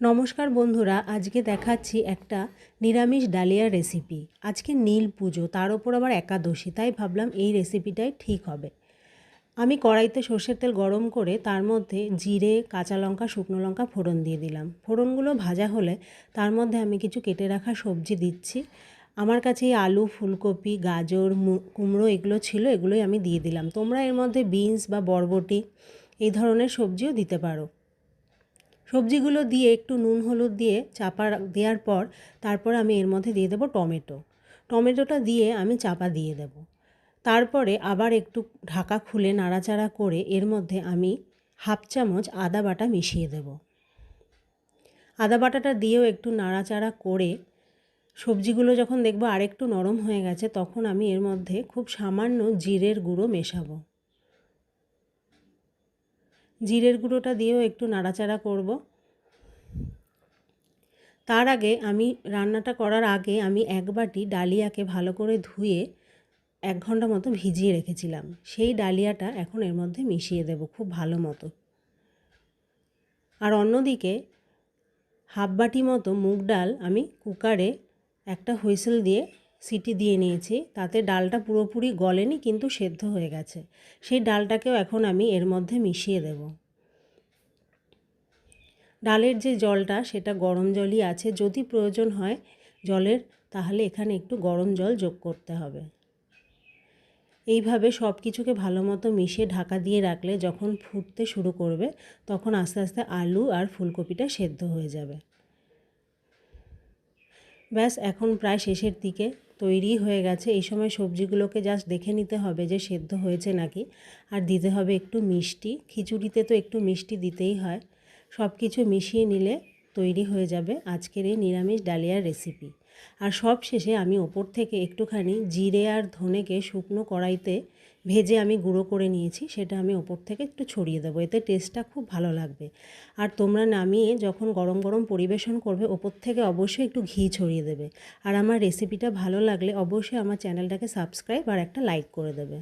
নমস্কার বন্ধুরা, আজকে দেখাচ্ছি একটা নিরামিষ ডালিয়ার রেসিপি। আজকে নীল পুজো, তার ওপর আবার একাদশী, তাই ভাবলাম এই রেসিপিটাই ঠিক হবে। আমি কড়াইতে সর্ষের তেল গরম করে তার মধ্যে জিরে, কাঁচা লঙ্কা, শুকনো লঙ্কা ফোড়ন দিয়ে দিলাম। ফোড়নগুলো ভাজা হলে তার মধ্যে আমি কিছু কেটে রাখা সবজি দিচ্ছি। আমার কাছে এই আলু, ফুলকপি, গাজর, কুমড়ো এগুলো ছিল, এগুলোই আমি দিয়ে দিলাম। তোমরা এর মধ্যে বিনস বা বরবটি এই ধরনের সবজিও দিতে পারো। সবজিগুলো দিয়ে একটু নুন হলুদ দিয়ে চাপা দেওয়ার পর তারপর আমি এর মধ্যে দিয়ে দেবো টমেটোটা দিয়ে আমি চাপা দিয়ে দেব। তারপরে আবার একটু ঢাকা খুলে নাড়াচাড়া করে এর মধ্যে আমি হাফ চামচ আদা বাটা মিশিয়ে দেব। আদা বাটাটা দিয়েও একটু নাড়াচাড়া করে সবজিগুলো যখন দেখবো আরেকটু নরম হয়ে গেছে, তখন আমি এর মধ্যে খুব সামান্য জিরের গুঁড়ো মেশাবো। জিরের গুঁড়োটা দিয়েও একটু নাড়াচাড়া করব। তার আগে রান্নাটা করার আগে আমি এক বাটি ডালিয়াকে ভালো করে ধুয়ে 1 ঘন্টা মতো ভিজিয়ে রেখেছিলাম। সেই ডালিয়াটা এখন এর মধ্যে মিশিয়ে দেব খুব ভালো মতো। আর অন্যদিকে হাফ বাটি মতো মুগ ডাল আমি কুকারে একটা হুইসেল দিয়ে সিটি দিয়ে নিয়েছি। তাতে ডালটা পুরোপুরি গলেনি, কিন্তু সেদ্ধ হয়ে গেছে। সেই ডালটাকেও এখন আমি এর মধ্যে মিশিয়ে দেব। ডালের যে জলটা সেটা গরম জলই আছে, যদি প্রয়োজন হয় জলের তাহলে এখানে একটু গরম জল যোগ করতে হবে। এইভাবে সব কিছুকে ভালো মতো মিশিয়ে ঢাকা দিয়ে রাখলে যখন ফুটতে শুরু করবে তখন আস্তে আস্তে আলু আর ফুলকপিটা সেদ্ধ হয়ে যাবে। ব্যাস, এখন প্রায় শেষের দিকে তৈরি হয়ে গেছে। এই সময় সবজিগুলোকে জাস্ট দেখে নিতে হবে যে সেদ্ধ হয়েছে নাকি। আর দিতে হবে একটু মিষ্টি, খিচুড়িতে তো একটু মিষ্টি দিতেই হয়। সব কিছু মিশিয়ে নিলে তৈরি হয়ে যাবে আজকের এই নিরামিষ ডালিয়ার রেসিপি। আর সব শেষে আমি ওপর থেকে একটুখানি জিরে আর ধনেকে শুকনো কড়াইতে ভেজে আমি গুঁড়ো করে নিয়েছি, সেটা আমি ওপর থেকে একটু ছড়িয়ে দেবো। এতে টেস্টটা খুব ভালো লাগবে। আর তোমরা নামিয়ে যখন গরম গরম পরিবেশন করবে ওপর থেকে অবশ্যই একটু ঘি ছড়িয়ে দেবে। আর আমার রেসিপিটা ভালো লাগলে অবশ্যই আমার চ্যানেলটাকে সাবস্ক্রাইব আর একটা লাইক করে দেবে।